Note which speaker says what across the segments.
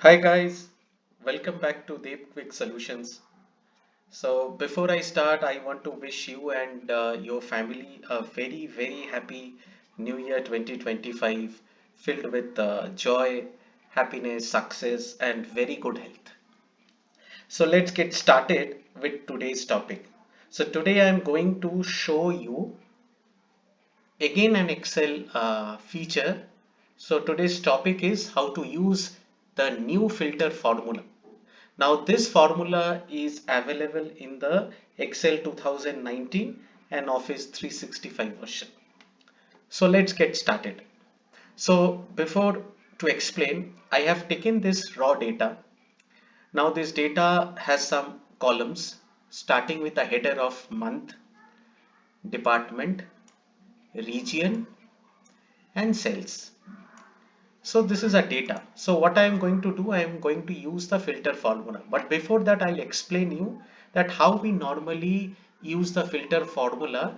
Speaker 1: Hi guys, welcome back to debquicksolutions. So before I start, I want to wish you and your family a very happy New Year 2025 filled with joy, happiness, success and very good health. So let's get started with today's topic. So today I am going to show you again an Excel feature. So today's topic is how to use the new filter formula. Now this formula is available in the Excel 2019 and Office 365 version. So let's get started. So before to explain, I have taken this raw data. Now this data has some columns starting with a header of month, department, region and cells. So this is a data. So what I am going to do, I am going to use the filter formula. But before that, I'll explain you that how we normally use the filter formula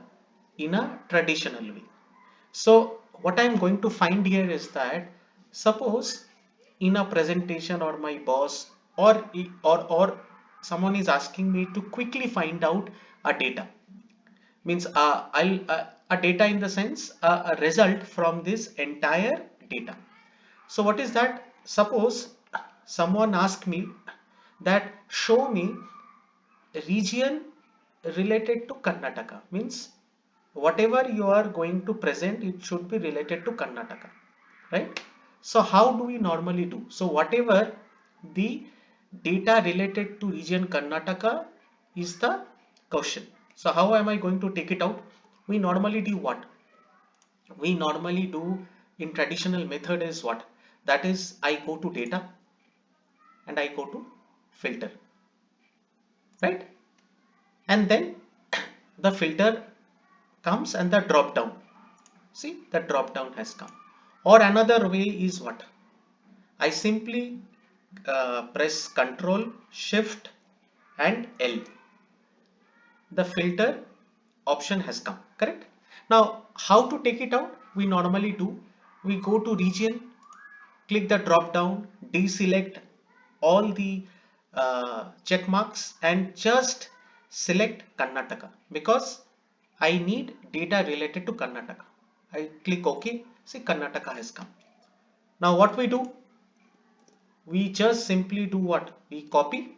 Speaker 1: in a traditional way. So what I'm going to find here is that suppose in a presentation or my boss or someone is asking me to quickly find out a data means I'll a data in the sense a result from this entire data. So what is that? Suppose someone asked me that show me region related to Karnataka, means whatever you are going to present, it should be related to Karnataka, right? So how do we normally do? So whatever the data related to region Karnataka is the question. So how am I going to take it out? We normally do what? We normally do in traditional method is what? That is, I go to data and I go to filter, right? And then the filter comes and the drop down. See, the drop down has come. Or another way is what? I simply press Control, Shift and L. The filter option has come, correct? Now, how to take it out? We normally do. We go to region, click the drop down, deselect all the check marks and just select Karnataka because I need data related to Karnataka. I click OK. See, Karnataka has come. Now what we do? We just simply do what? We copy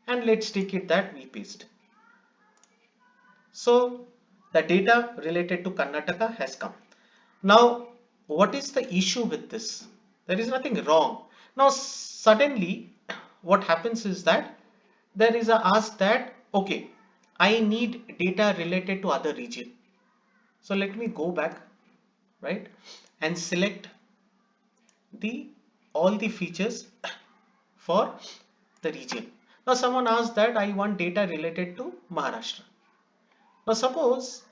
Speaker 1: and let's take it that we paste. So the data related to Karnataka has come. Now, what is the issue with this? There is nothing wrong. Now, suddenly, what happens is that there is a ask that, okay, I need data related to other region. So let me go back, right, and select the all the features for the region. Now, someone asked that I want data related to Maharashtra. Now, suppose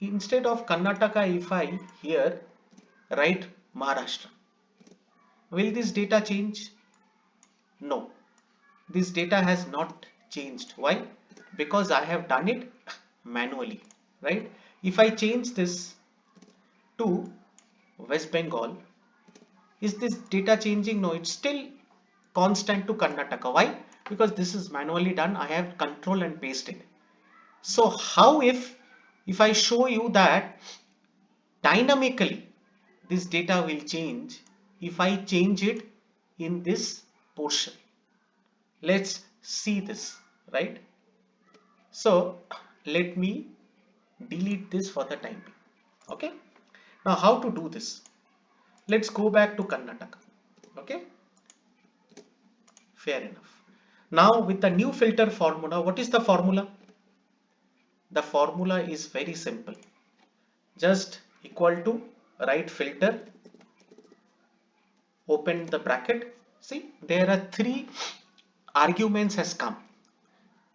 Speaker 1: instead of Karnataka, if I here write Maharashtra, will this data change? No, this data has not changed. Why? Because I have done it manually, right? If I change this to West Bengal, is this data changing? No, it's still constant to Karnataka. Why? Because this is manually done. I have control and pasted. So how if I show you that dynamically this data will change if I change it in this portion? Let's see this, right? So let me delete this for the time being. Okay. Now how to do this? Let's go back to Karnataka. Okay. Fair enough. Now with the new filter formula, what is the formula? The formula is very simple. Just equal to right filter, open the bracket. See, there are three arguments has come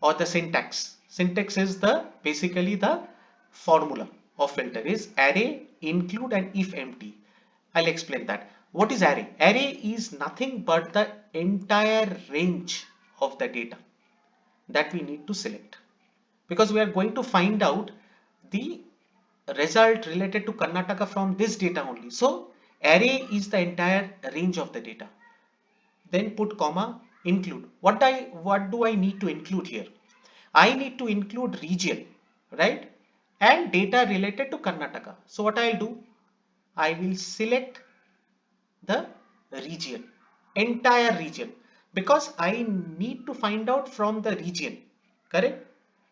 Speaker 1: or the syntax. Syntax is the basically the formula of filter is array, include and if empty. I'll explain that. What is array? Array is nothing but the entire range of the data that we need to select because we are going to find out the result related to Karnataka from this data only. So array is the entire range of the data. then put comma, include. What do I need to include here? I need to include region, right? And data related to Karnataka. So what I'll do, I will select the region, entire region, because I need to find out from the region, correct?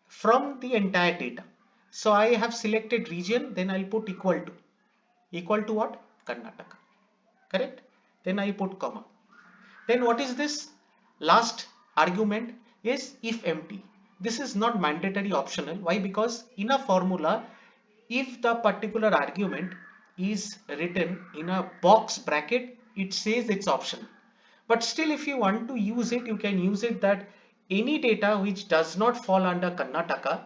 Speaker 1: From the entire data. So I have selected region, then I'll put equal to what? Karnataka, correct? Then I put comma. Then what is this? Last argument is if empty. This is not mandatory, optional. Why? Because in a formula, if the particular argument is written in a box bracket, it says it's optional. But still, if you want to use it, you can use it that any data which does not fall under Karnataka,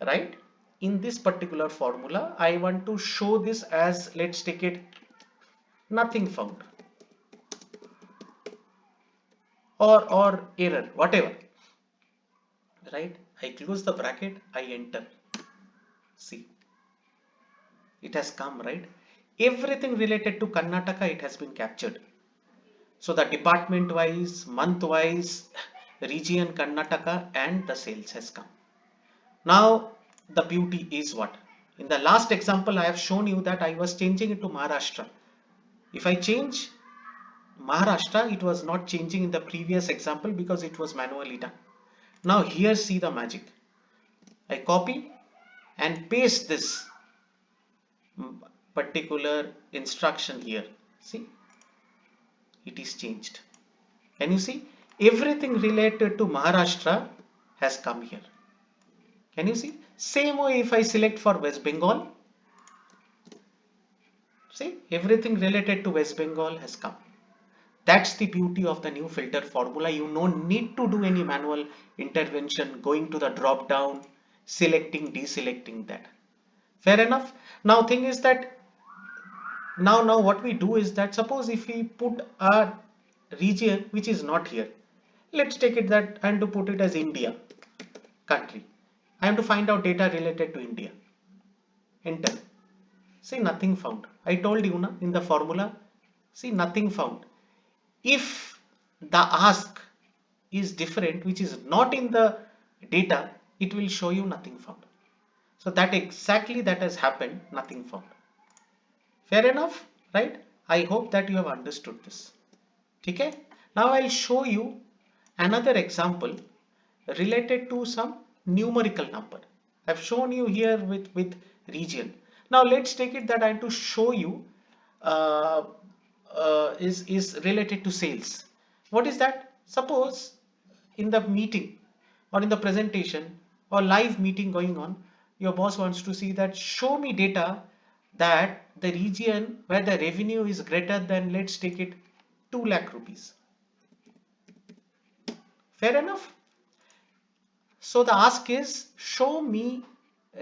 Speaker 1: right? In this particular formula, I want to show this as, let's take it, nothing found, or error, whatever, right? I close the bracket, I enter. See, it has come, right? Everything related to Karnataka, it has been captured. So the department wise, month wise, region Karnataka, and the sales has come. Now the beauty is what? In the last example, I have shown you that I was changing it to Maharashtra. If I change Maharashtra, it was not changing in the previous example because it was manually done. Now here, see the magic. I copy and paste this particular instruction here. See, it is changed. Can you see? Everything related to Maharashtra has come here. Can you see? Same way if I select for West Bengal. See, everything related to West Bengal has come. That's the beauty of the new filter formula. You don't need to do any manual intervention, going to the drop down, selecting, deselecting that. Fair enough. Now thing is that now what we do is that, suppose if we put a region which is not here, let's take it that I am to put it as India country. I am to find out data related to India. Enter. See, nothing found. I told you na, in the formula. See, nothing found. If the ask is different, which is not in the data, it will show you nothing found. So that exactly that has happened, nothing found. Fair enough, right? I hope that you have understood this. Okay. Now I'll show you another example related to some numerical number. I've shown you here with region. Now let's take it that I have to show you is related to sales. What is that? Suppose in the meeting or in the presentation or live meeting going on, your boss wants to see that, show me data that the region where the revenue is greater than, let's take it, 2 lakh rupees. Fair enough. So the ask is, show me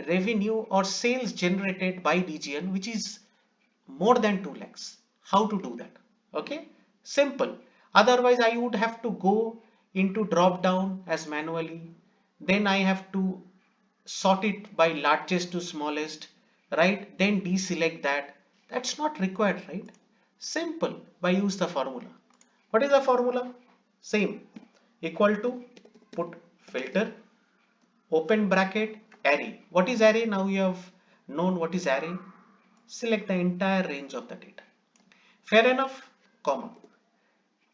Speaker 1: revenue or sales generated by region which is more than 2 lakhs. How to do that? Okay, simple. Otherwise I would have to go into drop down as manually, then I have to sort it by largest to smallest, right? Then deselect that. That's not required, right? Simple, by use the formula. What is the formula? Same, equal to, put filter, open bracket, array. What is array? Now you have known what is array. Select the entire range of the data. Fair enough, comma.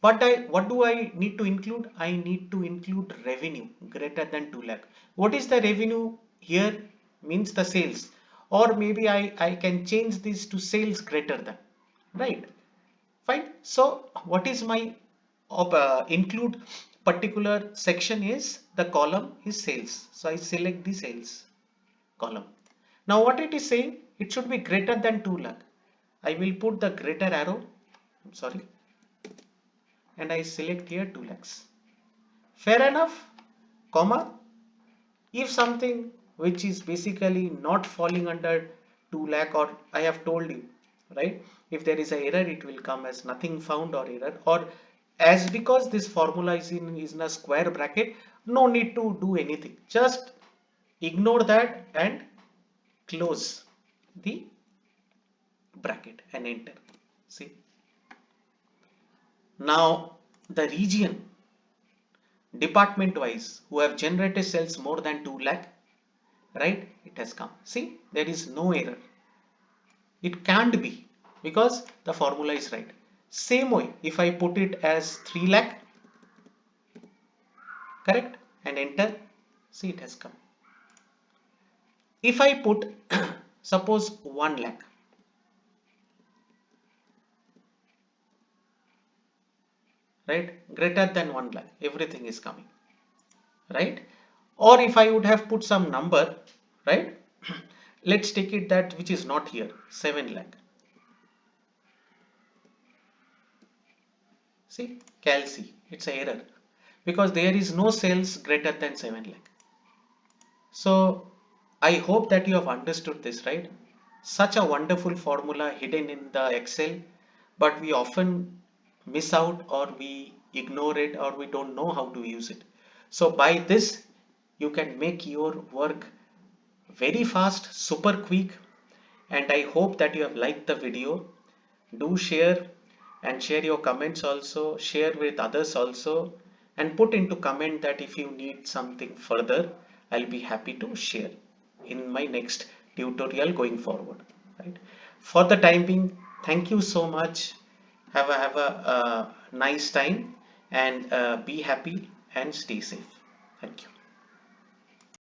Speaker 1: What do I need to include? I need to include revenue greater than 2 lakh. What is the revenue here? Means the sales, or maybe I can change this to sales greater than, right? Fine. So what is my include particular section is, the column is sales. So I select the sales column. Now what it is saying, it should be greater than 2 lakh. I will put the greater arrow, I'm sorry, and I select here 2 lakhs. Fair enough, comma. If something which is basically not falling under 2 lakh, or I have told you, right, if there is an error, it will come as nothing found or error, or as, because this formula is in a square bracket, no need to do anything, just ignore that and close the bracket and enter. See, now the region department wise who have generated sales more than 2 lakh, right? It has come. See, there is no error. It can't be because the formula is right. Same way, if I put it as 3 lakh, correct, and enter, see, it has come. If I put suppose 1 lakh, right, greater than 1 lakh, everything is coming, right? Or if I would have put some number, right, let's take it that which is not here, 7 lakh. See, calci, it's an error because there is no sales greater than 7 lakh. So I hope that you have understood this, right? Such a wonderful formula hidden in the Excel, but we often miss out or we ignore it or we don't know how to use it. So by this, you can make your work very fast, super quick, and I hope that you have liked the video. Do share and share your comments also, share with others also, and put into comment that if you need something further, I'll be happy to share in my next tutorial going forward, right? For the time being, thank you so much. Have a nice time and be happy and stay safe. Thank you.